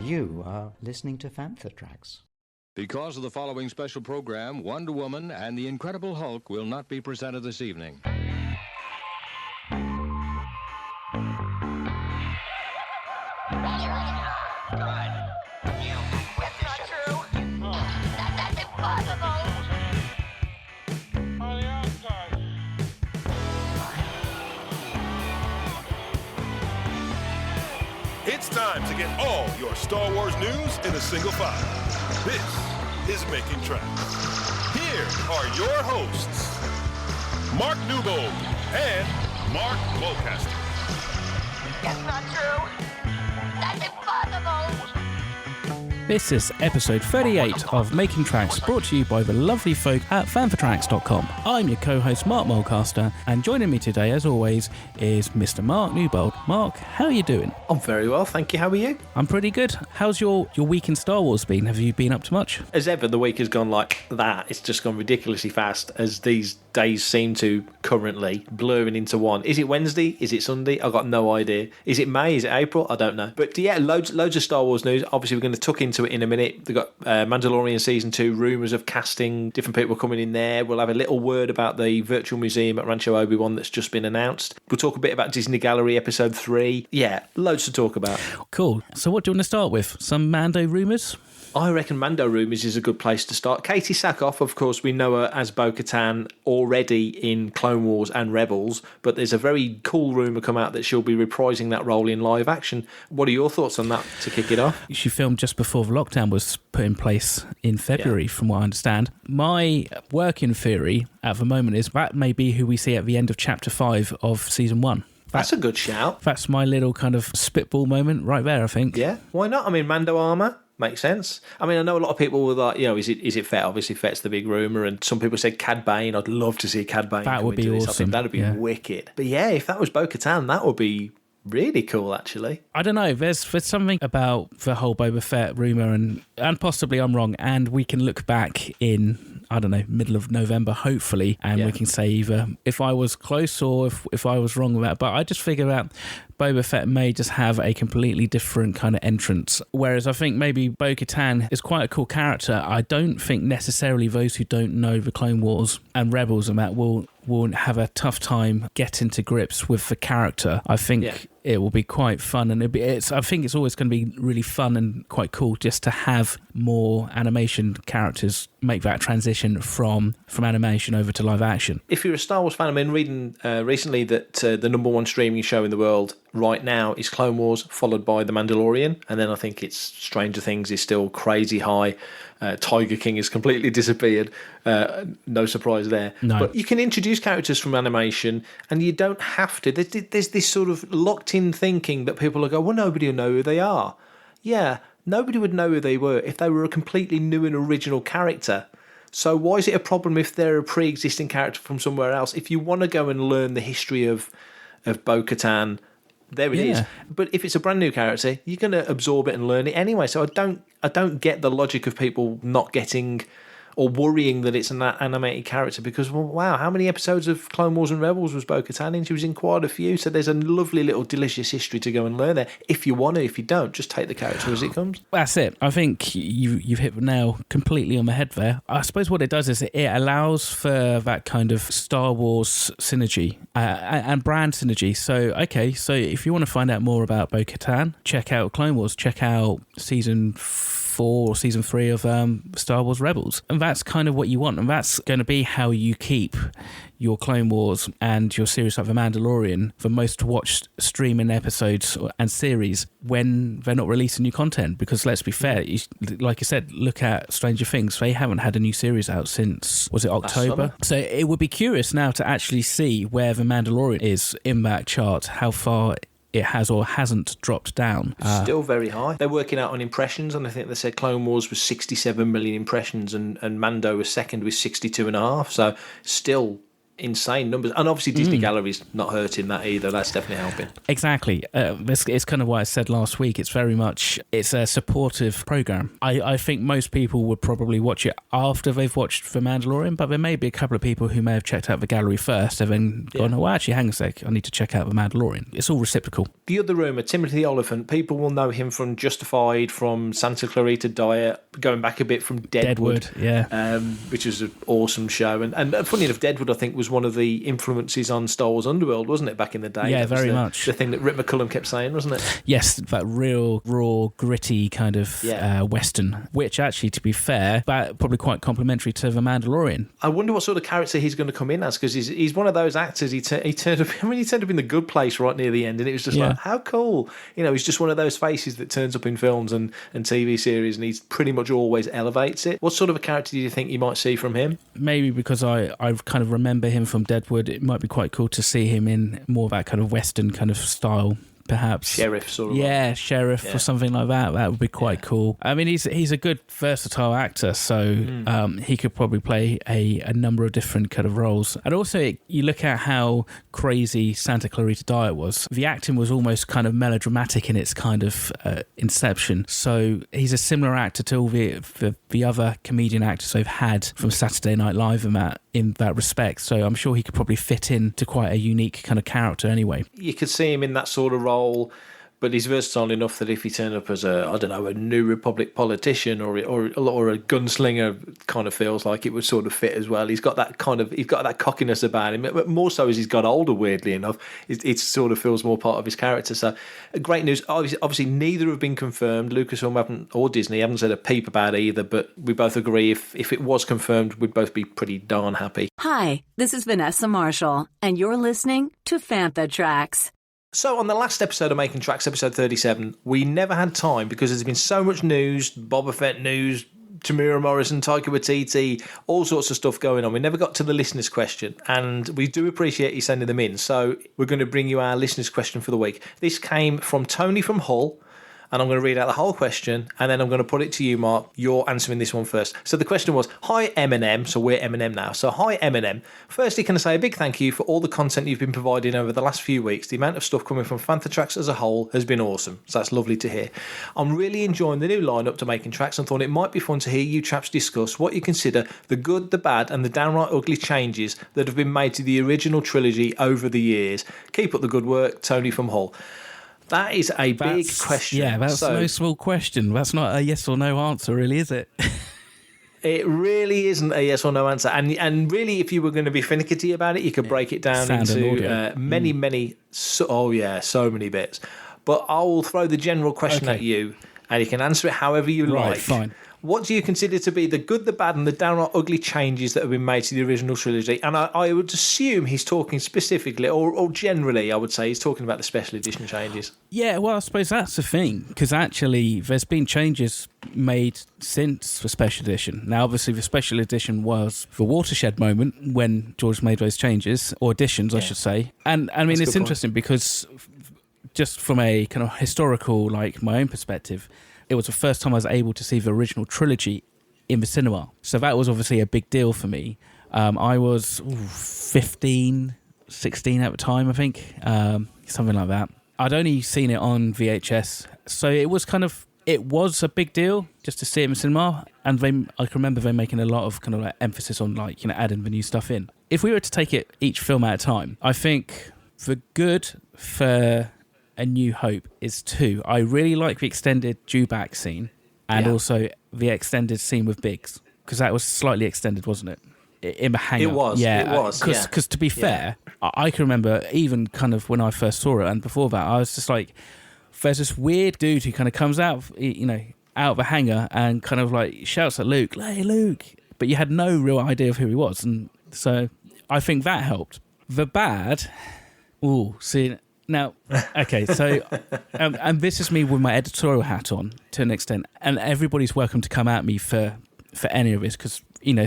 You are listening to Fantha Tracks. Because of the following special program, Wonder Woman and the Incredible Hulk will not be presented this evening. It's time to get all your Star Wars news in a single file. This is Making Tracks. Here are your hosts, Mark Newbold and Mark Mulcaster. That's not true. That's impossible. This is episode 38 of Making Tracks, brought to you by the lovely folk at fanfortracks.com. I'm your co-host Mark Mulcaster, and joining me today, as always, is Mr. Mark Newbold. Mark, how are you doing? I'm very well, thank you. How are you? I'm pretty good. How's your week in Star Wars been? Have you been up to much? As ever, the week has gone like that. It's just gone ridiculously fast, as these days seem to currently, blurring into one. Is it Wednesday? Is it Sunday? I've got no idea. Is it May? Is it April? I don't know. But yeah, loads of Star Wars news. Obviously, we're going to tuck into it in a minute. They've got Mandalorian Season 2, rumours of casting, different people coming in there. We'll have a little word about the virtual museum at Rancho Obi-Wan that's just been announced. We'll talk a bit about Disney Gallery Episode 3. Yeah, loads to talk about. Cool. So what do you want to start with? Some Mando rumours? I reckon Mando rumours is a good place to start. Katie Sackhoff, of course, we know her as Bo-Katan already in Clone Wars and Rebels, but there's a very cool rumour come out that she'll be reprising that role in live action. What are your thoughts on that to kick it off? She filmed just before the lockdown was put in place in February, from what I understand. My working theory at the moment is that may be who we see at the end of Chapter 5 of Season 1. That's a good shout. That's my little kind of spitball moment right there, I think. Yeah, why not? I mean, Mando armour makes sense. I mean, I know a lot of people were like, is it Fett? Obviously, Fett's the big rumour, and some people said Cad Bane. I'd love to see Cad Bane. That would be awesome. I think that'd be wicked. But yeah, if that was Bo-Katan, that would be really cool, actually. I don't know. There's something about the whole Boba Fett rumour, and possibly I'm wrong, and we can look back in, I don't know, middle of November, hopefully, and we can say either if I was close or if I was wrong with that. But I just figure that Boba Fett may just have a completely different kind of entrance. Whereas I think maybe Bo-Katan is quite a cool character. I don't think necessarily those who don't know the Clone Wars and Rebels and that will have a tough time getting to grips with the character. I think it will be quite fun, and I think it's always going to be really fun and quite cool just to have more animation characters make that transition from animation over to live action. If you're a Star Wars fan, I've been reading recently that the number one streaming show in the world right now is Clone Wars, followed by The Mandalorian, and then I think it's Stranger Things is still crazy high. Tiger King has completely disappeared. No surprise there. No. But you can introduce characters from animation, and you don't have to. There's this sort of locked-in thinking that people will go, well, nobody will know who they are. Yeah, nobody would know who they were if they were a completely new and original character. So why is it a problem if they're a pre-existing character from somewhere else? If you want to go and learn the history of Bo-Katan, there it is. But if it's a brand new character, you're going to absorb it and learn it anyway. So I don't get the logic of people not getting or worrying that it's an animated character, because, well, wow, how many episodes of Clone Wars and Rebels was Bo-Katan in? She was in quite a few, so there's a lovely little delicious history to go and learn there. If you want to, if you don't, just take the character as it comes. That's it. I think you've hit the nail completely on the head there. I suppose what it does is it allows for that kind of Star Wars synergy and brand synergy. So if you want to find out more about Bo-Katan, check out Clone Wars, check out Season 4 or Season 3 of Star Wars Rebels. And that's kind of what you want. And that's going to be how you keep your Clone Wars and your series like The Mandalorian, the most watched streaming episodes and series when they're not releasing new content. Because let's be fair, like you said, look at Stranger Things. They haven't had a new series out since, was it October? So it would be curious now to actually see where The Mandalorian is in that chart, how far it has or hasn't dropped down. Still very high. They're working out on impressions, and I think they said Clone Wars was 67 million impressions, and Mando was second with 62.5. So still insane numbers. And obviously Disney Gallery's not hurting that either. That's definitely helping. Exactly. It's kind of what I said last week. It's a supportive program. I think most people would probably watch it after they've watched The Mandalorian, but there may be a couple of people who may have checked out the gallery first and then gone, oh, actually, hang a sec, I need to check out The Mandalorian. It's all reciprocal. The other rumour, Timothy the Oliphant, people will know him from Justified, from Santa Clarita Diet, going back a bit from Deadwood, which was an awesome show. And funny enough, Deadwood, I think, was one of the influences on Star Wars Underworld, wasn't it, back in the day? Yeah, very much. The thing that Rick McCullum kept saying, wasn't it? Yes, that real, raw, gritty kind of Western, which actually, to be fair, probably quite complimentary to The Mandalorian. I wonder what sort of character he's going to come in as, because he's one of those actors, he turned up, he turned up in The Good Place right near the end, and it was just like, how cool. You know, he's just one of those faces that turns up in films and TV series, and he's pretty much always elevates it. What sort of a character do you think you might see from him? Maybe because I kind of remember him from Deadwood, it might be quite cool to see him in more of that kind of Western kind of style. Perhaps sheriff sort of sheriff or something like that. That would be quite cool. I mean, he's a good versatile actor, so he could probably play a number of different kind of roles. And also, you look at how crazy Santa Clarita Diet was. The acting was almost kind of melodramatic in its kind of inception. So he's a similar actor to all the other comedian actors they've had from Saturday Night Live in that respect. So I'm sure he could probably fit in to quite a unique kind of character anyway. You could see him in that sort of role, but he's versatile enough that if he turned up as a New Republic politician or a gunslinger, kind of feels like it would sort of fit as well. He's got that cockiness about him, but more so as he's got older, weirdly enough, it sort of feels more part of his character. So great news. Obviously neither have been confirmed. Lucasfilm or Disney haven't said a peep about either, but we both agree if it was confirmed, we'd both be pretty darn happy. Hi, this is Vanessa Marshall, and you're listening to Fantha Tracks. So on the last episode of Making Tracks, episode 37, we never had time because there's been so much news, Boba Fett news, Tamura Morrison, Taika Waititi, all sorts of stuff going on. We never got to the listener's question, and we do appreciate you sending them in. So we're going to bring you our listener's question for the week. This came from Tony from Hull, and I'm going to read out the whole question, and then I'm going to put it to you, Mark. You're answering this one first. So the question was, hi Eminem, so we're Eminem now. So hi Eminem. Firstly, can I say a big thank you for all the content you've been providing over the last few weeks. The amount of stuff coming from Fantha Tracks as a whole has been awesome. So that's lovely to hear. I'm really enjoying the new lineup to Making Tracks and thought it might be fun to hear you chaps discuss what you consider the good, the bad, and the downright ugly changes that have been made to the original trilogy over the years. Keep up the good work, Tony from Hull. That is a big question. Yeah, that's no small question. That's not a yes or no answer, really, is it? It really isn't a yes or no answer. And really, if you were going to be finicky about it, you could break it down into many, so many bits. But I will throw the general question at you, and you can answer it however you like. Fine. What do you consider to be the good, the bad, and the downright ugly changes that have been made to the original trilogy? And I would assume he's talking specifically, or generally, I would say he's talking about the special edition changes. Yeah, well, I suppose that's the thing, because actually there's been changes made since the special edition. Now, obviously, the special edition was the watershed moment when George made those changes, or additions, I should say. And I mean, it's interesting because just from a kind of historical, like my own perspective, it was the first time I was able to see the original trilogy in the cinema. So that was obviously a big deal for me. I was 15, 16 at the time, I think, something like that. I'd only seen it on VHS. So it was a big deal just to see it in the cinema. And I can remember them making a lot of kind of like emphasis on adding the new stuff in. If we were to take it each film at a time, I think the good for A New Hope is 2. I really like the extended dewback scene and also the extended scene with Biggs, because that was slightly extended, wasn't it? In the hangar. It was. Because to be fair, I can remember even kind of when I first saw it and before that, I was just like, there's this weird dude who kind of comes out of the hangar and kind of like shouts at Luke, "Hey, Luke!" But you had no real idea of who he was, and so I think that helped. The bad, now, okay, so, and this is me with my editorial hat on to an extent, and everybody's welcome to come at me for any of this, because,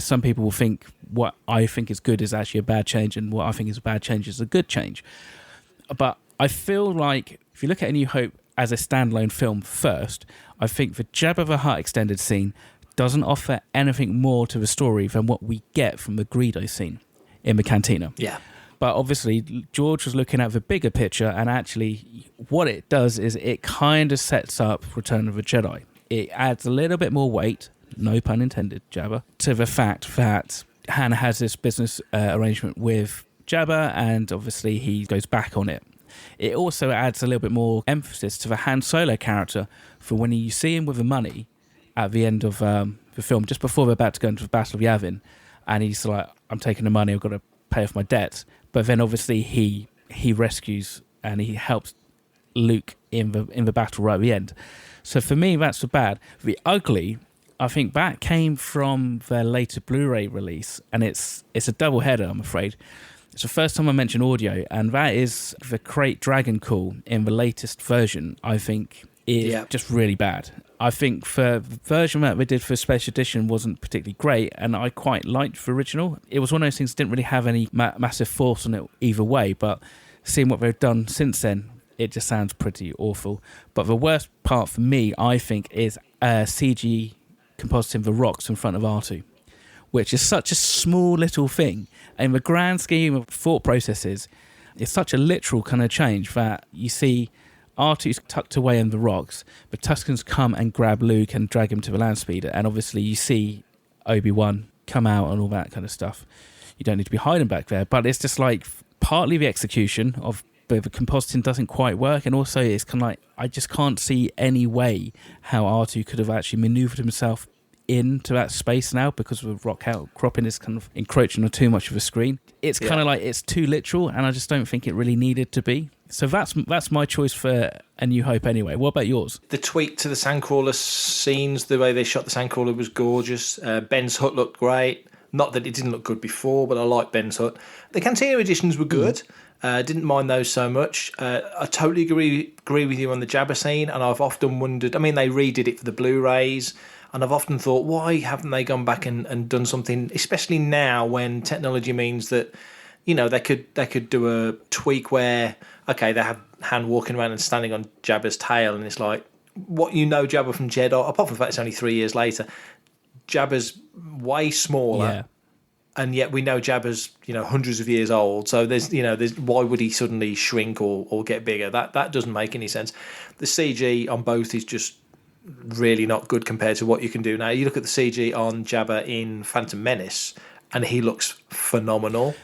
some people will think what I think is good is actually a bad change, and what I think is a bad change is a good change. But I feel like, if you look at A New Hope as a standalone film first, I think the Jabba the Hutt extended scene doesn't offer anything more to the story than what we get from the Greedo scene. in the cantina. Yeah. But obviously, George was looking at the bigger picture, and actually, what it does is it kind of sets up Return of the Jedi. It adds a little bit more weight, no pun intended, Jabba, to the fact that Han has this business arrangement with Jabba, and obviously he goes back on it. It also adds a little bit more emphasis to the Han Solo character for when you see him with the money at the end of the film, just before they're about to go into the Battle of Yavin, and he's like, I'm taking the money, I've got to pay off my debts. But then obviously he rescues and he helps Luke in the battle right at the end. So for me, that's the bad. The ugly, I think that came from their later Blu-ray release, and it's a double header, I'm afraid. It's the first time I mention audio, and that is the Crate Dragon Call in the latest version, I think, is just really bad. I think the version that they did for Special Edition wasn't particularly great, and I quite liked the original. It was one of those things that didn't really have any massive force on it either way, but seeing what they've done since then, it just sounds pretty awful. But the worst part for me, I think, is CG compositing the rocks in front of R2, which is such a small little thing. In the grand scheme of thought processes, it's such a literal kind of change that you see R2's tucked away in the rocks, but Tuscans come and grab Luke and drag him to the land speeder, and obviously you see Obi-Wan come out and all that kind of stuff. You don't need to be hiding back there, but it's just like partly the execution of the compositing doesn't quite work, and also it's kind of like I just can't see any way how R2 could have actually manoeuvred himself into that space now, because of the rock outcropping is kind of encroaching on too much of a screen. It's kind of like it's too literal, and I just don't think it really needed to be. So that's my choice for A New Hope anyway. What about yours? The tweak to the Sandcrawler scenes, the way they shot the Sandcrawler was gorgeous. Ben's hut looked great. Not that it didn't look good before, but I like Ben's hut. The Cantina editions were good. Didn't mind those so much. I totally agree with you on the Jabba scene, and I've often wondered, I mean, they redid it for the Blu-rays, and I've often thought, why haven't they gone back and done something, especially now when technology means that, you know, they could do a tweak where, okay, they have Han walking around and standing on Jabba's tail, and it's like, what you know Jabba from Jedi, apart from the fact it's only 3 years later, Jabba's way smaller, and yet we know Jabba's, you know, hundreds of years old. So there's why would he suddenly shrink or get bigger? That doesn't make any sense. The CG on both is just really not good compared to what you can do now. You look at the CG on Jabba in Phantom Menace, and he looks phenomenal.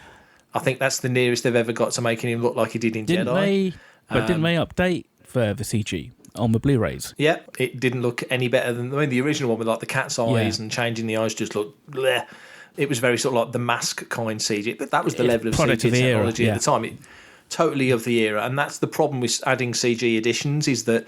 I think that's the nearest they've ever got to making him look like he did in Jedi. Didn't they update for the CG on the Blu-rays? Yeah, it didn't look any better than the original one with like the cat's eyes and changing the eyes just looked bleh. It was very sort of like the mask kind CG, but that was the level of CG technology at the time. Totally of the era, and that's the problem with adding CG additions, is that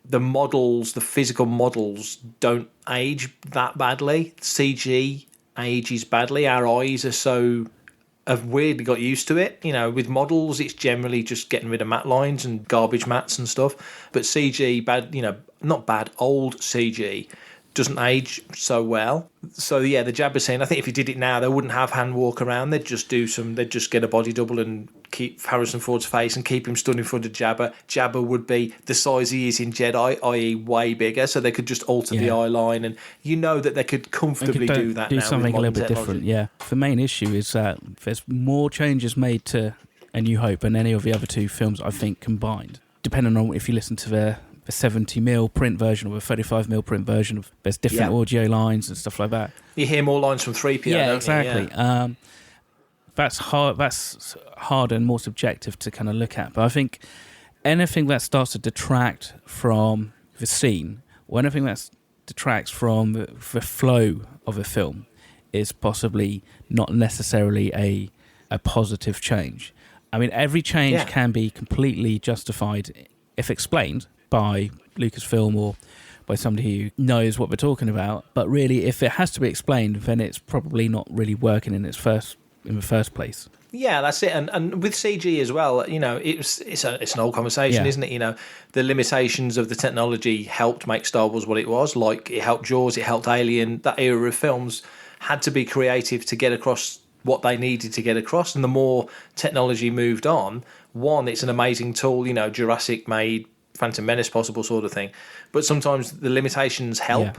the models, the physical models, don't age that badly. CG ages badly. Our eyes have weirdly got used to it. You know, with models, it's generally just getting rid of matte lines and garbage mats and stuff. But CG, old CG doesn't age so well. So yeah, the Jabba scene, I think if you did it now, they wouldn't have Han walk around. They'd just get a body double and keep Harrison Ford's face and keep him stood in front of Jabba. Jabba would be the size he is in Jedi, i.e. way bigger, so they could just alter the eye line, and you know that they could comfortably do that now. Do something a little bit different, yeah. The main issue is that there's more changes made to A New Hope than any of the other two films, I think, combined. Depending on if you listen to the 70mm print version or a 35mm print version, there's different audio lines and stuff like that. You hear more lines from 3PO, yeah, exactly. Yeah. That's hard and more subjective to kind of look at. But I think anything that starts to detract from the scene, or anything that detracts from the flow of a film, is possibly not necessarily a positive change. I mean, every change can be completely justified if explained by Lucasfilm or by somebody who knows what we're talking about. But really, if it has to be explained, then it's probably not really working in the first place. Yeah, that's it. And with CG as well, you know, it's an old conversation, isn't it? You know, the limitations of the technology helped make Star Wars what it was. Like, it helped Jaws, it helped Alien. That era of films had to be creative to get across what they needed to get across. And the more technology moved on, one, it's an amazing tool, you know, Jurassic made Phantom Menace possible, sort of thing. But sometimes the limitations help.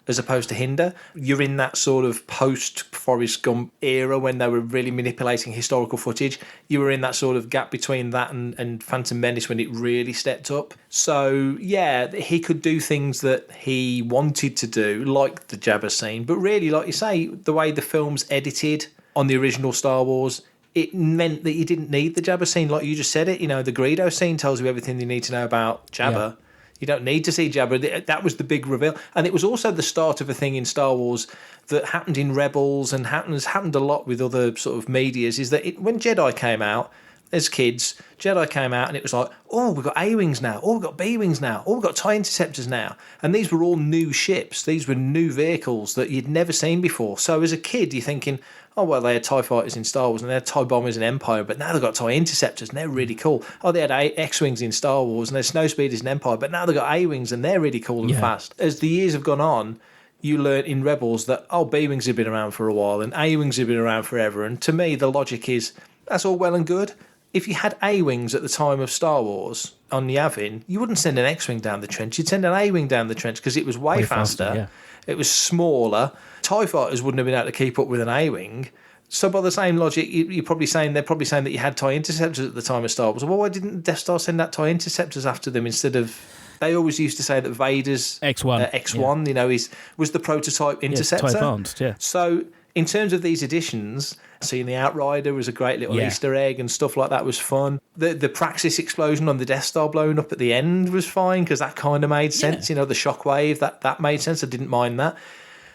as opposed to hinder. You're in that sort of post-Forrest Gump era when they were really manipulating historical footage. You were in that sort of gap between that and Phantom Menace when it really stepped up. So, yeah, he could do things that he wanted to do, like the Jabba scene. But really, like you say, the way the film's edited on the original Star Wars, it meant that you didn't need the Jabba scene. Like you just said it, the Greedo scene tells you everything you need to know about Jabba. Yeah. You don't need to see Jabba. That was the big reveal. And it was also the start of a thing in Star Wars that happened in Rebels and has happened a lot with other sort of medias, is that when Jedi came out, as kids, Jedi came out and it was like, oh, we've got A-Wings now, oh, we've got B-Wings now, oh, we've got TIE Interceptors now. And these were all new ships. These were new vehicles that you'd never seen before. So as a kid, you're thinking, oh, well, they had TIE Fighters in Star Wars and they had TIE Bombers in Empire, but now they've got TIE Interceptors and they're really cool. Oh, they had X-Wings in Star Wars and they're Snowspeeders in Empire, but now they've got A-Wings and they're really cool and fast. As the years have gone on, you learn in Rebels that, oh, B-Wings have been around for a while and A-Wings have been around forever. And to me, the logic is, that's all well and good. If you had A-Wings at the time of Star Wars on Yavin, you wouldn't send an X-Wing down the trench. You'd send an A-Wing down the trench because it was way faster. Yeah. It was smaller. TIE Fighters wouldn't have been able to keep up with an A-Wing. So by the same logic, they're probably saying that you had TIE Interceptors at the time of Star Wars. Well, why didn't Death Star send that TIE Interceptors after them instead of... They always used to say that Vader's X1, was the prototype interceptor. TIE Advanced, yeah. So in terms of these additions, seeing the Outrider was a great little Easter egg and stuff like that was fun. The Praxis explosion on the Death Star blowing up at the end was fine because that kind of made sense. The shockwave, that made sense. I didn't mind that.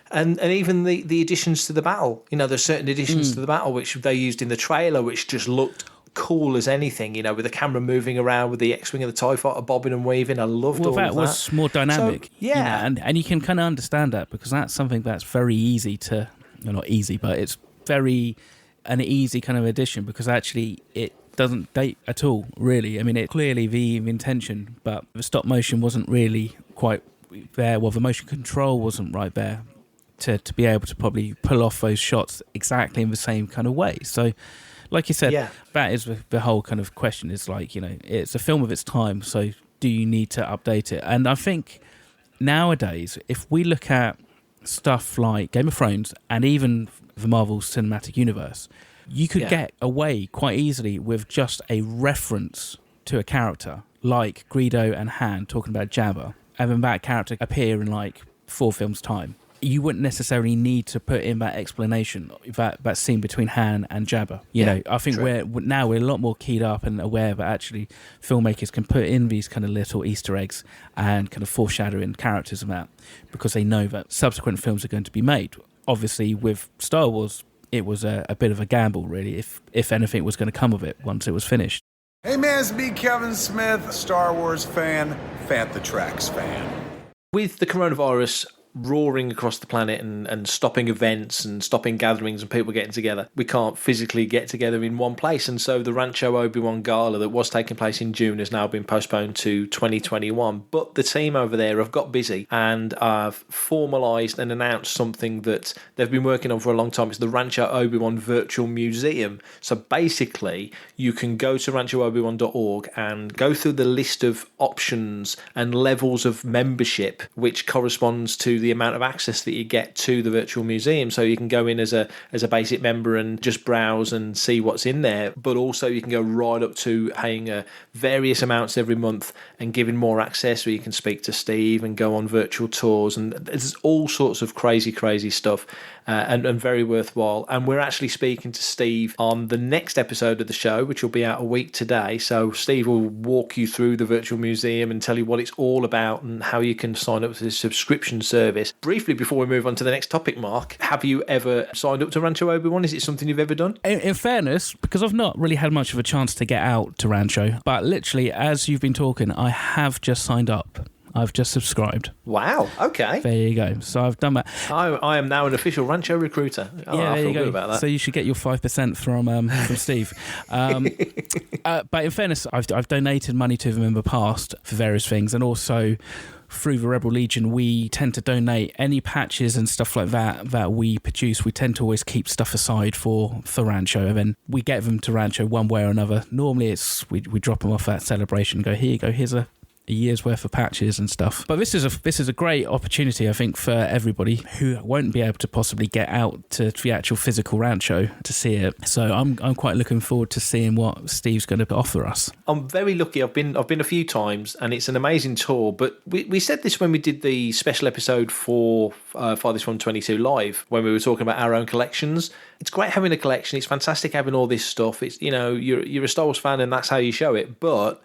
And even the additions to the battle. There's certain additions to the battle which they used in the trailer which just looked cool as anything, with the camera moving around with the X-Wing and the TIE Fighter bobbing and weaving. I loved all of that. Well, that was more dynamic. So, yeah. And you can kind of understand that because that's something that's very easy to... Well, not easy, but it's very an easy kind of addition because actually it doesn't date at all, really. I mean, it clearly the intention, but the stop motion wasn't really quite there. Well, the motion control wasn't right there to be able to probably pull off those shots exactly in the same kind of way. So, like you said, that is the whole kind of question is like, it's a film of its time, so do you need to update it? And I think nowadays, if we look at stuff like Game of Thrones and even the Marvel Cinematic Universe, you could get away quite easily with just a reference to a character like Greedo and Han talking about Jabba, and then that character appear in like 4 films' time. You wouldn't necessarily need to put in that explanation, that scene between Han and Jabba. I think we're a lot more keyed up and aware that actually filmmakers can put in these kind of little Easter eggs and kind of foreshadowing characters and that because they know that subsequent films are going to be made. Obviously, with Star Wars, it was a bit of a gamble, really, if anything was going to come of it once it was finished. Hey man, it's me, Kevin Smith, Star Wars fan, Fantha Tracks fan. With the coronavirus roaring across the planet and stopping events and stopping gatherings and people getting together, we can't physically get together in one place, and so the Rancho Obi-Wan gala that was taking place in June has now been postponed to 2021. But the team over there have got busy and have formalised and announced something that they've been working on for a long time. It's the Rancho Obi-Wan Virtual Museum. So basically you can go to ranchoobiwan.org and go through the list of options and levels of membership which corresponds to the amount of access that you get to the virtual museum. So you can go in as a basic member and just browse and see what's in there, but also you can go right up to paying various amounts every month and giving more access where you can speak to Steve and go on virtual tours, and there's all sorts of crazy stuff and very worthwhile. And we're actually speaking to Steve on the next episode of the show, which will be out a week today. So Steve will walk you through the virtual museum and tell you what it's all about and how you can sign up to this subscription service. Briefly, before we move on to the next topic, Mark, have you ever signed up to Rancho Obi-Wan? Is it something you've ever done? In fairness, because I've not really had much of a chance to get out to Rancho, but literally, as you've been talking, I have just signed up. I've just subscribed. Wow, okay. There you go. So I've done that. I am now an official Rancho recruiter. Yeah, I feel good about that. So you should get your 5% from Steve. But in fairness, I've donated money to them in the past for various things, and also through the Rebel Legion, we tend to donate any patches and stuff like that we produce. We tend to always keep stuff aside for Rancho, and then we get them to Rancho one way or another. Normally, it's we drop them off at Celebration and go, here you go, here's a a year's worth of patches and stuff. But this is a great opportunity, I think, for everybody who won't be able to possibly get out to the actual physical Rancho to see it. So I'm quite looking forward to seeing what Steve's going to offer us. I'm very lucky. I've been a few times, and it's an amazing tour. But we said this when we did the special episode for Farthest From 22 Live, when we were talking about our own collections. It's great having a collection. It's fantastic having all this stuff. It's, you know, you're a Star Wars fan, and that's how you show it. But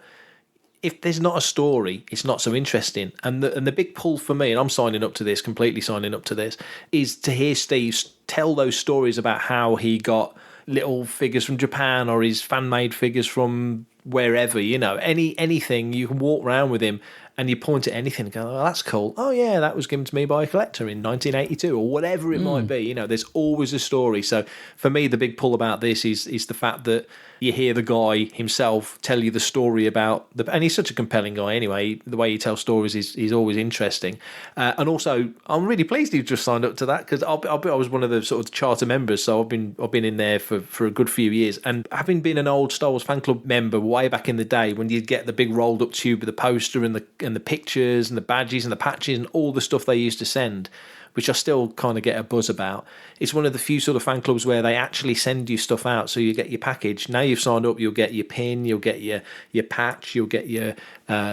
if there's not a story, it's not so interesting. And the big pull for me, and I'm completely signing up to this, is to hear Steve tell those stories about how he got little figures from Japan or his fan-made figures from wherever, you know, anything. You can walk around with him and you point at anything and go, oh, that's cool. Oh, yeah, that was given to me by a collector in 1982 or whatever it might be. You know, there's always a story. So for me, the big pull about this is the fact that you hear the guy himself tell you the story about and he's such a compelling guy anyway. The way he tells stories is always interesting. And also, I'm really pleased he just signed up to that, because I was one of the sort of charter members, so I've been in there for a good few years. And having been an old Star Wars fan club member way back in the day, when you'd get the big rolled up tube with the poster and the pictures and the badges and the patches and all the stuff they used to send, which I still kind of get a buzz about. It's one of the few sort of fan clubs where they actually send you stuff out, so you get your package. Now you've signed up, you'll get your pin, you'll get your patch, you'll get your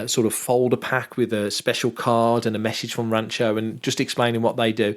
sort of folder pack with a special card and a message from Rancho and just explaining what they do.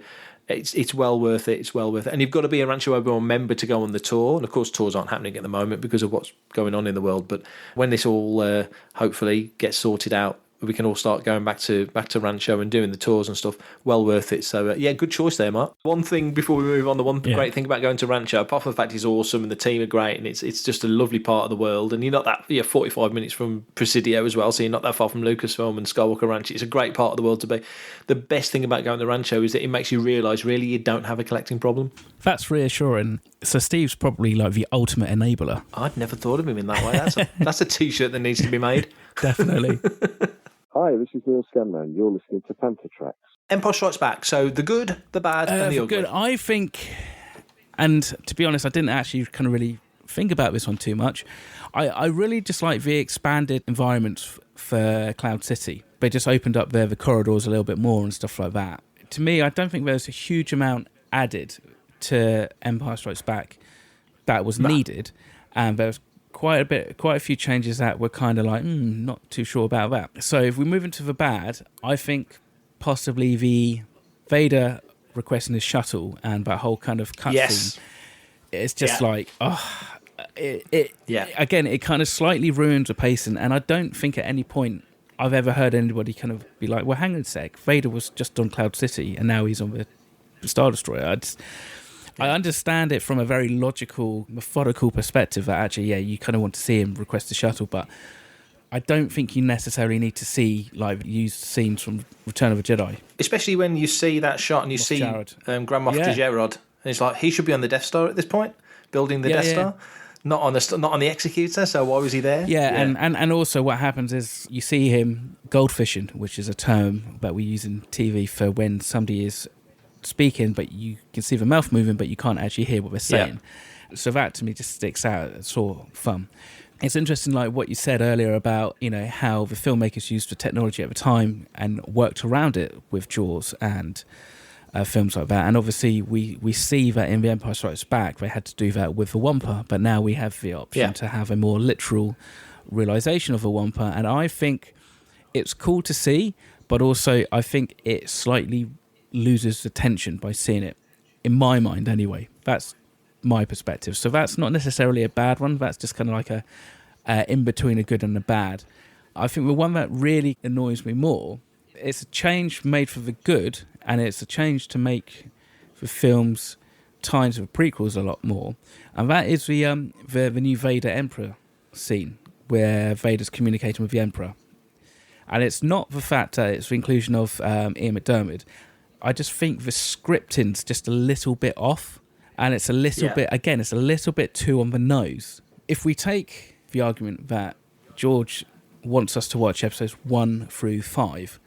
It's well worth it. It's well worth it. And you've got to be a Rancho Obi-Wan member to go on the tour. And of course, tours aren't happening at the moment because of what's going on in the world. But when this all hopefully gets sorted out, we can all start going back to Rancho and doing the tours and stuff. Well worth it. So yeah, good choice there, Mark. One thing before we move on, the one great thing about going to Rancho, apart from the fact it's awesome and the team are great and it's just a lovely part of the world, and you're not that 45 minutes from Presidio as well, so you're not that far from Lucasfilm and Skywalker Ranch. It's a great part of the world to be. The best thing about going to Rancho is that it makes you realise really you don't have a collecting problem. That's reassuring. So Steve's probably like the ultimate enabler. I'd never thought of him in that way. That's a t-shirt that needs to be made. Definitely. Hi, this is Neil Scanman. You're listening to Panther Tracks. Empire Strikes Back. So the good, the bad, and the ugly. Good, I think, and to be honest, I didn't actually kind of really think about this one too much. I really just like the expanded environments for Cloud City. They just opened up the corridors a little bit more and stuff like that. To me, I don't think there's a huge amount added to Empire Strikes Back that was needed, and there was quite a few changes that were kind of like, not too sure about that. So if we move into the bad, I think possibly the Vader requesting his shuttle and that whole kind of cutscene, it's just like, again, it kind of slightly ruins the pacing, and I don't think at any point I've ever heard anybody kind of be like, well, hang on a sec, Vader was just on Cloud City and now he's on the Star Destroyer. I understand it from a very logical, methodical perspective that actually, you kind of want to see him request a shuttle, but I don't think you necessarily need to see like used scenes from Return of the Jedi. Especially when you see that shot and you see Grand Moff Jerjerrod, and it's like, he should be on the Death Star at this point, building the Death Star. Not on the Executor, so why was he there? And also what happens is you see him goldfishing, which is a term that we use in TV for when somebody is speaking, but you can see the mouth moving, but you can't actually hear what they're saying. So that to me just sticks out. It's sort of fun. It's interesting, like what you said earlier about, you know, how the filmmakers used the technology at the time and worked around it with Jaws and films like that. And obviously we see that in The Empire Strikes Back they had to do that with the Wampa, but now we have the option to have a more literal realization of a Wampa. And I think it's cool to see, but also I think it slightly loses the tension by seeing it, in my mind anyway. That's my perspective. So that's not necessarily a bad one. That's just kind of like a in between a good and a bad. I think the one that really annoys me more, it's a change made for the good, and it's a change to make the films times of prequels a lot more, and that is the new Vader Emperor scene where Vader's communicating with the Emperor. And it's not the fact that it's the inclusion of Ian McDiarmid. I just think the scripting's just a little bit off, and it's a little bit, again, it's a little bit too on the nose. If we take the argument that George wants us to watch episodes 1 through 5,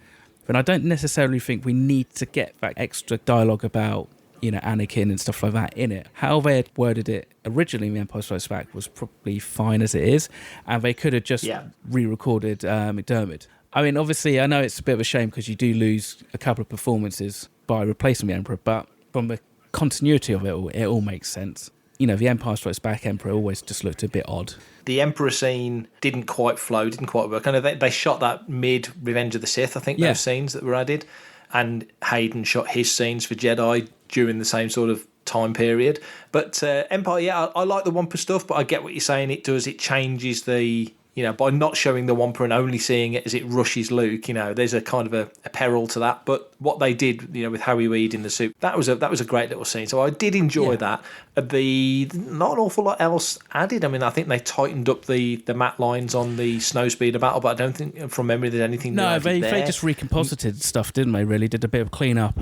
then I don't necessarily think we need to get that extra dialogue about, you know, Anakin and stuff like that in it. How they had worded it originally in The Empire Strikes Back was probably fine as it is, and they could have just re-recorded McDiarmid. I mean, obviously, I know it's a bit of a shame because you do lose a couple of performances by replacing the Emperor, but from the continuity of it all makes sense. You know, the Empire Strikes Back Emperor always just looked a bit odd. The Emperor scene didn't quite flow, didn't quite work. I know they shot that mid Revenge of the Sith, I think, those scenes that were added. And Hayden shot his scenes for Jedi during the same sort of time period. But Empire, I like the Wampa stuff, but I get what you're saying. It changes the... You know, by not showing the Wampa and only seeing it as it rushes Luke, you know, there's a kind of a peril to that. But what they did, you know, with Howie Weed in the soup, that was a great little scene. So I did enjoy that. Not an awful lot else added. I mean, I think they tightened up the matte lines on the Snowspeeder battle, but I don't think from memory there's anything. No, they just recomposited stuff, didn't they? Really, did a bit of cleanup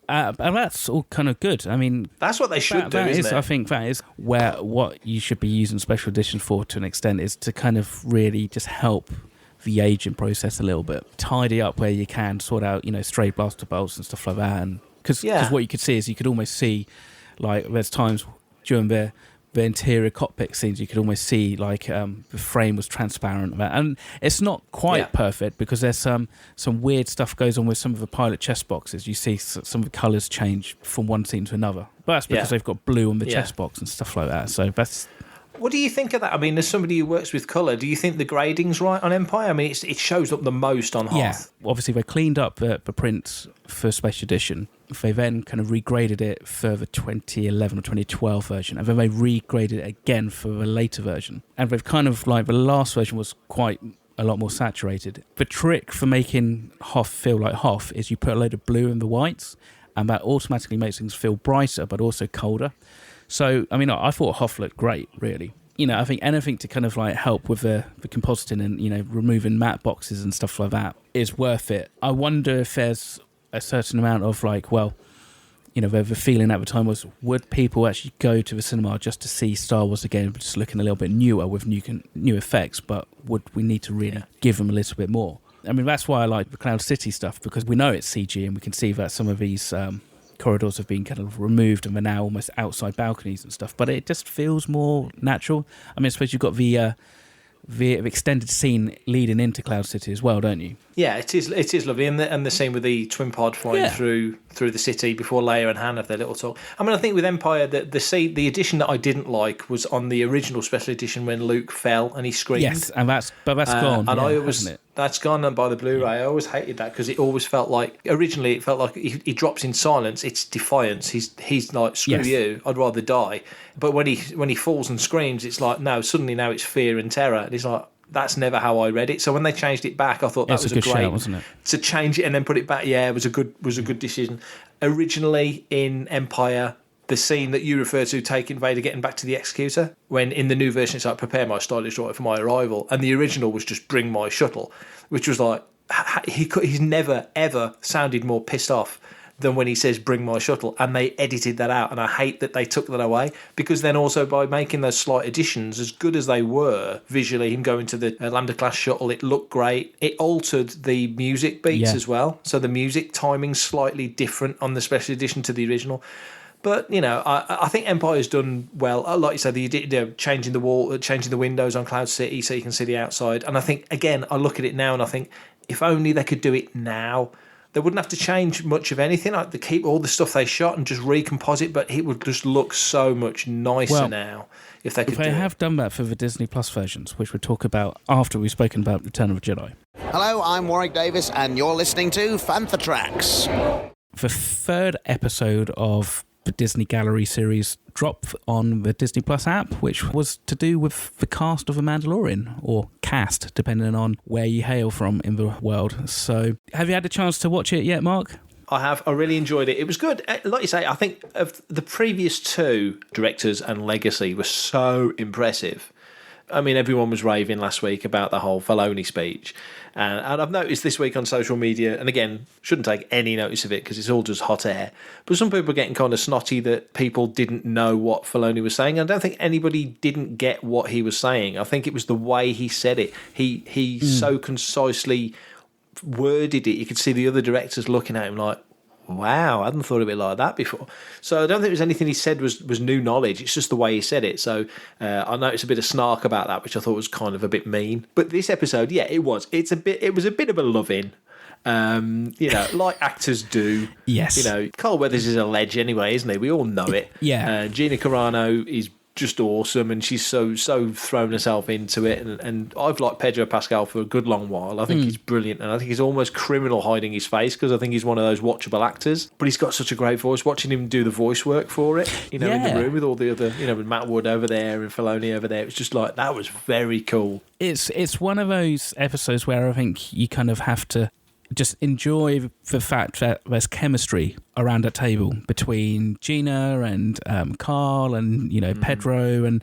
and that's all kind of good. I mean, that's what they should do, isn't it? I think that is what you should be using special editions for to an extent, is to kind of really just help the aging process a little bit, tidy up where you can, sort out, you know, stray blaster bolts and stuff like that. And because what you could see is you could almost see, like, there's times during the interior cockpit scenes, you could almost see like the frame was transparent, and it's not quite perfect because there's some weird stuff goes on with some of the pilot chest boxes. You see some of the colours change from one scene to another, but that's because they've got blue on the chest box and stuff like that. So that's... What do you think of that? I mean, as somebody who works with colour, do you think the grading's right on Empire? I mean, it shows up the most on Hoth. Yeah, obviously they cleaned up the prints for Special Edition. They then kind of regraded it for the 2011 or 2012 version, and then they regraded it again for the later version. And they've kind of, like, the last version was quite a lot more saturated. The trick for making Hoth feel like Hoth is you put a load of blue in the whites, and that automatically makes things feel brighter but also colder. So, I mean, I thought Hoth looked great, really. You know, I think anything to kind of like help with the compositing and, you know, removing matte boxes and stuff like that is worth it. I wonder if there's a certain amount of like, well, you know, the feeling at the time was, would people actually go to the cinema just to see Star Wars again, but just looking a little bit newer with new effects, but would we need to really give them a little bit more? I mean, that's why I like the Cloud City stuff, because we know it's CG and we can see that some of these... corridors have been kind of removed and they're now almost outside balconies and stuff, but it just feels more natural. I mean, I suppose you've got the extended scene leading into Cloud City as well, don't you? Yeah, it is lovely, and the scene with the twin pod flying through the city before Leia and Han have their little talk. I mean, I think with Empire, the edition that I didn't like was on the original special edition when Luke fell and he screamed. Yes, and that's gone. And I always, hasn't it? That's gone by the Blu-ray. I always hated that because it always felt like he drops in silence. It's defiance. He's like, screw you. I'd rather die. But when he falls and screams, it's like, no. Suddenly now it's fear and terror. And it's like, that's never how I read it. So when they changed it back, I thought that was a great shout, wasn't it? To change it and then put it back. Yeah, it was a good decision. Originally in Empire, the scene that you refer to, taking Vader getting back to the Executor, when in the new version it's like, prepare my stylish droid for my arrival, and the original was just bring my shuttle, which was like, he's never ever sounded more pissed off than when he says bring my shuttle, and they edited that out, and I hate that they took that away, because then also by making those slight additions, as good as they were visually, him going to the Lambda class shuttle, it looked great. It altered the music beats as well, so the music timing's slightly different on the special edition to the original. But, you know, I think Empire's done well. Like you said, changing the windows on Cloud City so you can see the outside. And I think, again, I look at it now and I think, if only they could do it now, they wouldn't have to change much of anything. Like, they keep all the stuff they shot and just recompose it, but it would just look so much nicer now if they could do it. They have done that for the Disney Plus versions, which we'll talk about after we've spoken about Return of the Jedi. Hello, I'm Warwick Davis, and you're listening to Fantha Tracks. The third episode of the Disney Gallery series dropped on the Disney Plus app, which was to do with the cast of The Mandalorian, or cast, depending on where you hail from in the world. So, have you had a chance to watch it yet, Mark? I have. I really enjoyed it. It was good. Like you say, I think of the previous two directors and Legacy were so impressive. I mean, everyone was raving last week about the whole Filoni speech. And I've noticed this week on social media, and again, shouldn't take any notice of it because it's all just hot air, but some people are getting kind of snotty that people didn't know what Filoni was saying. I don't think anybody didn't get what he was saying. I think it was the way he said it. He so concisely worded it. You could see the other directors looking at him like, Wow, I hadn't thought of it like that before. So I don't think it was anything he said was new knowledge. It's just the way he said it. So I noticed a bit of snark about that, which I thought was kind of a bit mean. But this episode, yeah, it was. It was a bit of a love-in. Like actors do. Yes. Carl Weathers is a ledge anyway, isn't he? We all know it. Yeah. Gina Carano is just awesome, and she's so thrown herself into it. And I've liked Pedro Pascal for a good long while. I think he's brilliant, and I think he's almost criminal hiding his face because I think he's one of those watchable actors. But he's got such a great voice. Watching him do the voice work for it, in the room with all the other, with Matt Wood over there and Filoni over there, it was just like that was very cool. It's one of those episodes where I think you kind of have to just enjoy the fact that there's chemistry around a table between Gina and Carl and Pedro and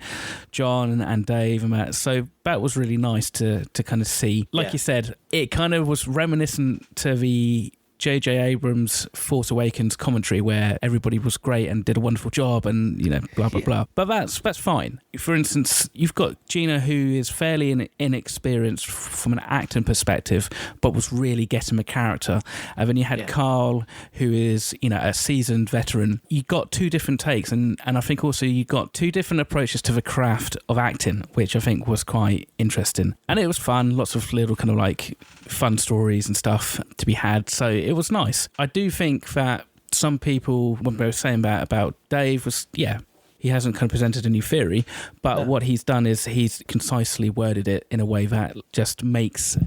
John and Dave and Matt. So that was really nice to kind of see. Like you said, it kind of was reminiscent to the J.J. Abrams' Force Awakens commentary where everybody was great and did a wonderful job and, blah, blah, blah. But that's fine. For instance, you've got Gina, who is fairly inexperienced from an acting perspective, but was really getting the character. And then you had Carl, who is, a seasoned veteran. You got two different takes. And I think also you got two different approaches to the craft of acting, which I think was quite interesting. And it was fun. Lots of little kind of like fun stories and stuff to be had. So it was nice. I do think that some people, when they were saying that about Dave, was, he hasn't kind of presented a new theory, but what he's done is he's concisely worded it in a way that just makes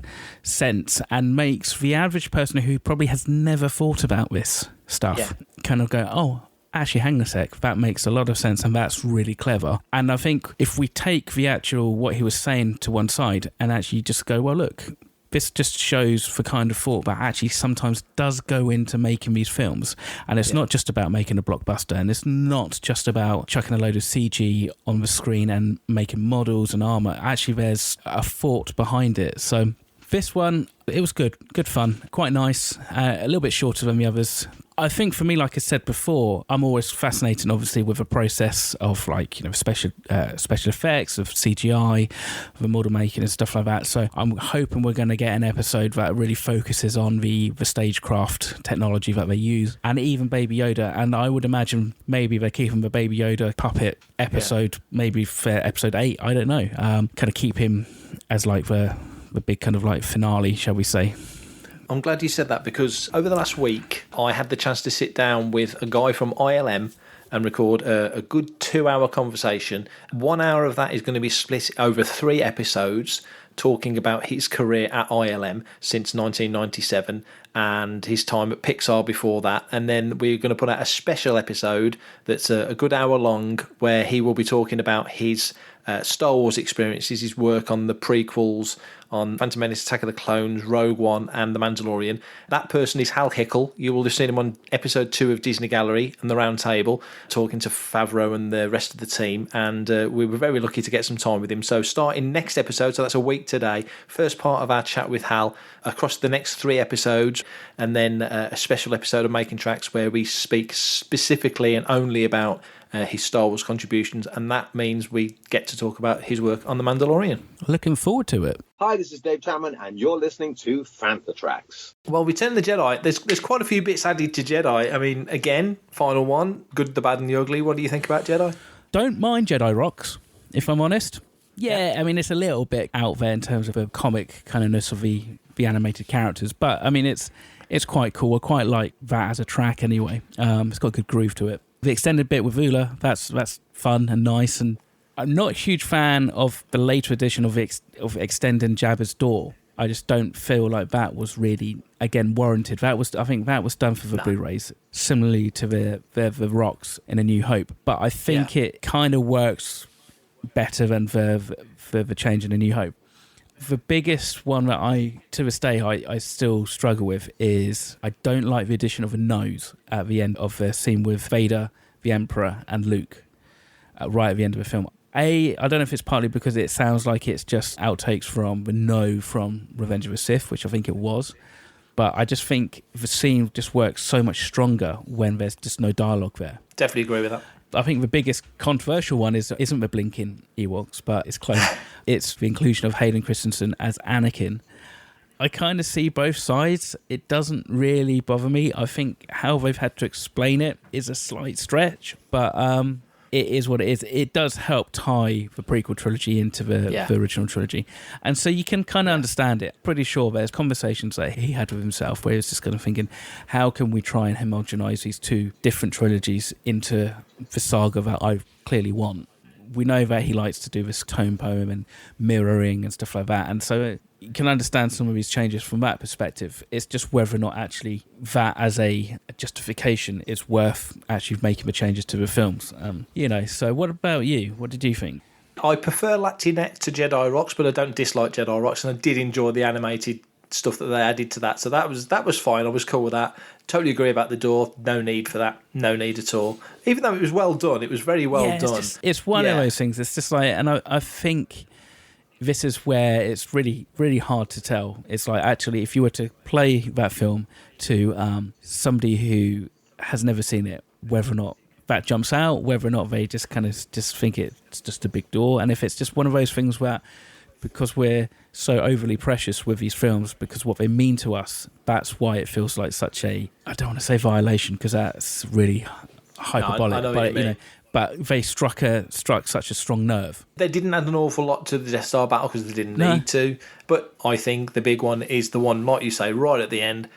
sense and makes the average person who probably has never thought about this stuff kind of go, oh, actually, hang on a sec, that makes a lot of sense and that's really clever. And I think if we take the actual, what he was saying to one side and actually just go, well, look, this just shows the kind of thought that actually sometimes does go into making these films. And it's not just about making a blockbuster, and it's not just about chucking a load of CG on the screen and making models and armour. Actually, there's a thought behind it. So this one, it was good fun, quite nice, a little bit shorter than the others. I think for me, like I said before, I'm always fascinated, obviously, with the process of special effects, of CGI, the model making and stuff like that. So I'm hoping we're going to get an episode that really focuses on the stagecraft technology that they use, and even Baby Yoda. And I would imagine maybe they're keeping the Baby Yoda puppet episode, maybe for episode 8. I don't know. Kind of keep him as like the big kind of like finale, shall we say. I'm glad you said that because over the last week I had the chance to sit down with a guy from ILM and record a good 2-hour conversation. 1 hour of that is going to be split over 3 episodes talking about his career at ILM since 1997 and his time at Pixar before that. And then we're going to put out a special episode that's a good hour long where he will be talking about his Star Wars experiences, his work on the prequels, on Phantom Menace, Attack of the Clones, Rogue One and The Mandalorian. That person is Hal Hickel. You will have seen him on episode 2 of Disney Gallery and the Round Table, talking to Favreau and the rest of the team, and we were very lucky to get some time with him. So starting next episode, so that's a week today, first part of our chat with Hal across the next 3 episodes, and then a special episode of Making Tracks where we speak specifically and only about his Star Wars contributions, and that means we get to talk about his work on The Mandalorian. Looking forward to it. Hi, this is Dave Chapman, and you're listening to Fantha Tracks. Well, Return of the Jedi, there's quite a few bits added to Jedi. I mean, again, final one, good, the bad and the ugly. What do you think about Jedi? Don't mind Jedi rocks, if I'm honest. Yeah, I mean, it's a little bit out there in terms of a comic kind of-ness of the animated characters, but I mean, it's quite cool. I quite like that as a track anyway. It's got a good groove to it. The extended bit with Ula, that's fun and nice, and I'm not a huge fan of the later edition of extending Jabba's door. I just don't feel like that was really, again, warranted. I think that was done for the Blu-rays, similarly to the rocks in A New Hope. But I think it kind of works better than the change in A New Hope. The biggest one that to this day, I still struggle with is I don't like the addition of a nose at the end of the scene with Vader, the Emperor, and Luke, right at the end of the film. I don't know if it's partly because it sounds like it's just outtakes from the No from Revenge of the Sith, which I think it was, but I just think the scene just works so much stronger when there's just no dialogue there. Definitely agree with that. I think the biggest controversial one isn't the blinking Ewoks, but it's close. It's the inclusion of Hayden Christensen as Anakin. I kind of see both sides. It doesn't really bother me. I think how they've had to explain it is a slight stretch, but it is what it is. It does help tie the prequel trilogy into the original trilogy. And so you can kind of understand it. Pretty sure there's conversations that he had with himself where he was just kind of thinking, how can we try and homogenize these two different trilogies into the saga that I clearly want? We know that he likes to do this tone poem and mirroring and stuff like that. And so you can understand some of his changes from that perspective. It's just whether or not actually that as a justification is worth actually making the changes to the films. So what about you? What did you think? I prefer Latinette to Jedi Rocks, but I don't dislike Jedi Rocks, and I did enjoy the animated stuff that they added to that. So that was fine. I was cool with that. Totally agree about the door. No need for that. No need at all. Even though it was well done, it was very well done. It's one of those things. It's just like, and I think this is where it's really, really hard to tell. It's like, actually, if you were to play that film to somebody who has never seen it, whether or not that jumps out, whether or not they just kind of just think it's just a big door, and if it's just one of those things where, because we're so overly precious with these films, because what they mean to us, that's why it feels like such a, I don't want to say violation, because that's really hyperbolic, no, I know what you mean. But they struck such a strong nerve. They didn't add an awful lot to the Death Star battle because they didn't need to. But I think the big one is the one, like you say, right at the end.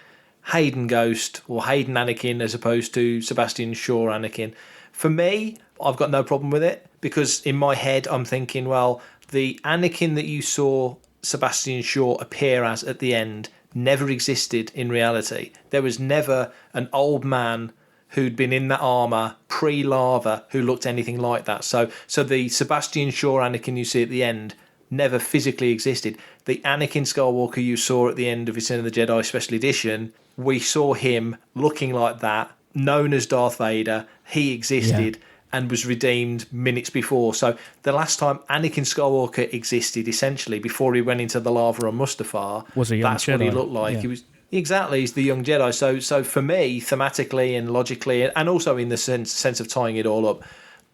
Hayden Ghost or Hayden Anakin as opposed to Sebastian Shaw Anakin. For me, I've got no problem with it because in my head I'm thinking, well, the Anakin that you saw Sebastian Shaw appear as at the end never existed in reality. There was never an old man who'd been in that armour pre-lava who looked anything like that. So the Sebastian Shaw Anakin you see at the end never physically existed. The Anakin Skywalker you saw at the end of Return of the Jedi Special Edition, we saw him looking like that, known as Darth Vader. He existed and was redeemed minutes before. So the last time Anakin Skywalker existed, essentially, before he went into the lava on Mustafar, was a young that's Jedi. what he looked like. Yeah. He was exactly, he's the young Jedi. So for me, thematically and logically, and also in the sense of tying it all up,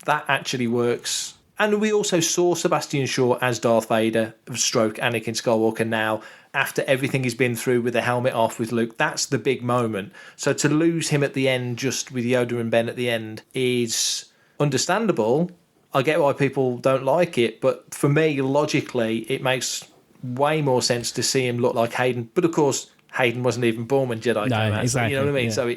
that actually works. And we also saw Sebastian Shaw as Darth Vader, stroke Anakin Skywalker now, after everything he's been through with the helmet off with Luke. That's the big moment. So to lose him at the end, just with Yoda and Ben at the end, is understandable. I get why people don't like it, but for me, logically, it makes way more sense to see him look like Hayden. But of course, Hayden wasn't even born when Jedi came out. Exactly, you know what I mean? Yeah. So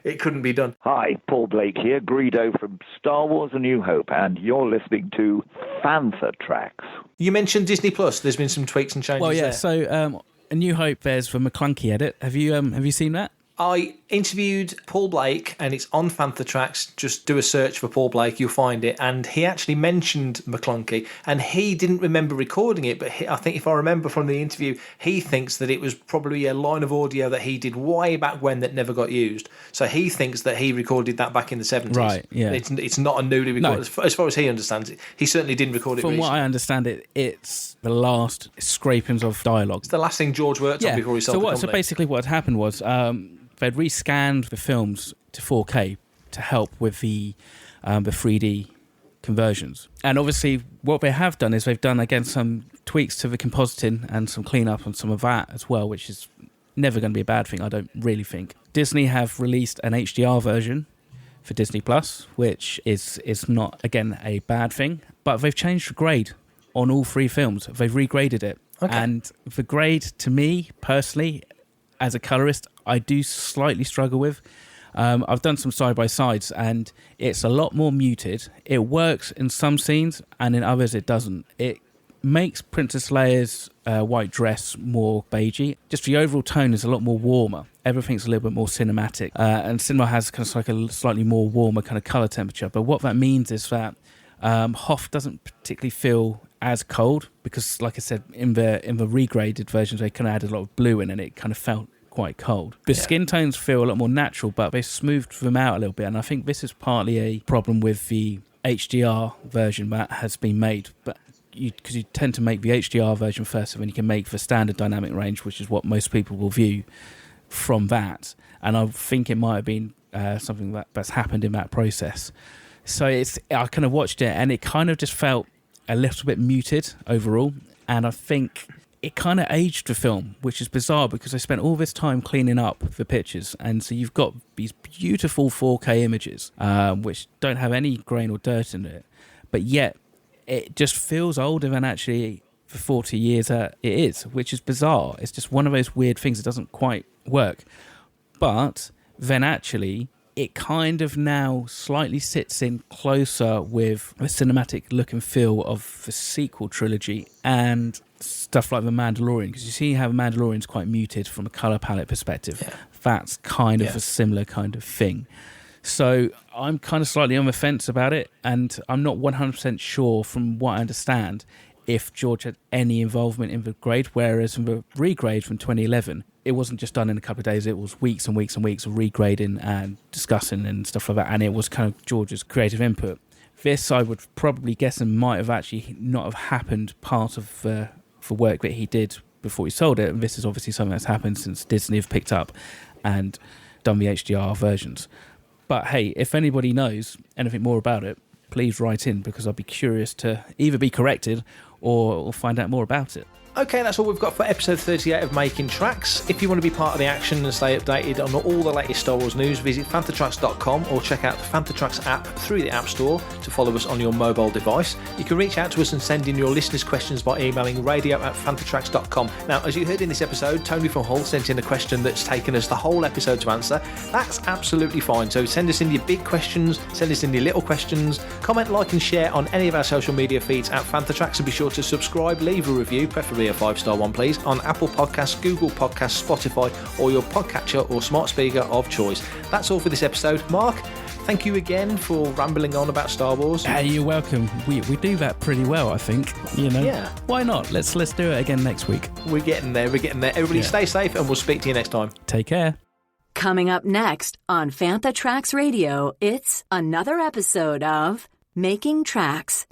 it couldn't be done. Hi, Paul Blake here, Greedo from Star Wars A New Hope, and you're listening to Fantha Tracks. You mentioned Disney Plus. There's been some tweaks and changes there. So A New Hope, there's the McClunky edit. Have you seen that? I interviewed Paul Blake, and it's on Fantha Tracks. Just do a search for Paul Blake, you'll find it. And he actually mentioned McClunky, and he didn't remember recording it, but I think if I remember from the interview, he thinks that it was probably a line of audio that he did way back when that never got used. So he thinks that he recorded that back in the 70s. Right, yeah. It's not a newly recorded, as far as he understands it. He certainly didn't record it From recently. what I understand, it's the last scrapings of dialogue. It's the last thing George worked on before he sold the company. So basically what had happened was they'd rescanned the films to 4K to help with the 3D conversions. And obviously what they have done is they've done, again, some tweaks to the compositing and some cleanup on some of that as well, which is never going to be a bad thing, I don't really think. Disney have released an HDR version for Disney Plus, which is not, again, a bad thing. But they've changed the grade on all three films. They've regraded it. Okay. And the grade, to me, personally, as a colorist, I do slightly struggle with. I've done some side-by-sides, and it's a lot more muted. It works in some scenes, and in others it doesn't. It makes Princess Leia's white dress more beigey. Just the overall tone is a lot more warmer. Everything's a little bit more cinematic. And cinema has kind of like a slightly more warmer kind of color temperature. But what that means is that Hoth doesn't particularly feel as cold, because, like I said, in the regraded versions, they kind of added a lot of blue in, and it kind of felt quite cold. The skin tones feel a lot more natural, but they smoothed them out a little bit, and I think this is partly a problem with the HDR version that has been made. But because you tend to make the HDR version first, and then you can make the standard dynamic range, which is what most people will view from that. And I think it might have been something that's happened in that process. So I kind of watched it, and it kind of just felt a little bit muted overall, and I think it kind of aged the film, which is bizarre because they spent all this time cleaning up the pictures, and so you've got these beautiful 4K images, which don't have any grain or dirt in it, but yet it just feels older than actually the 40 years it is, which is bizarre. It's just one of those weird things that doesn't quite work. But then actually, it kind of now slightly sits in closer with the cinematic look and feel of the sequel trilogy and stuff like The Mandalorian, because you see how The Mandalorian's quite muted from a colour palette perspective. Yeah. That's kind of a similar kind of thing. So I'm kind of slightly on the fence about it, and I'm not 100% sure, from what I understand, if George had any involvement in the grade, whereas in the regrade from 2011, it wasn't just done in a couple of days, it was weeks and weeks and weeks of regrading and discussing and stuff like that, and it was kind of George's creative input. This, I would probably guess, and might have actually not have happened part of the work that he did before he sold it, and this is obviously something that's happened since Disney have picked up and done the HDR versions. But hey, if anybody knows anything more about it, please write in, because I'd be curious to either be corrected or find out more about it. Okay, that's all we've got for episode 38 of Making Tracks. If you want to be part of the action and stay updated on all the latest Star Wars news, visit fanthatracks.com or check out the Fanthatracks app through the App Store to follow us on your mobile device. You can reach out to us and send in your listeners' questions by emailing radio@fanthatracks.com. Now, as you heard in this episode, Tony from Hull sent in a question that's taken us the whole episode to answer. That's absolutely fine. So send us in your big questions, send us in your little questions, comment, like and share on any of our social media feeds at Fanthatracks, and be sure to subscribe, leave a review, preferably a 5-star one please, on Apple Podcasts, Google Podcasts, Spotify, or your podcatcher or smart speaker of choice. That's all for this episode. Mark, thank you again for rambling on about Star Wars. You're welcome. We do that pretty well, I think. Yeah. Why not? Let's do it again next week. We're getting there. Everybody stay safe, and we'll speak to you next time. Take care. Coming up next on Fantha Tracks Radio, it's another episode of Making Tracks.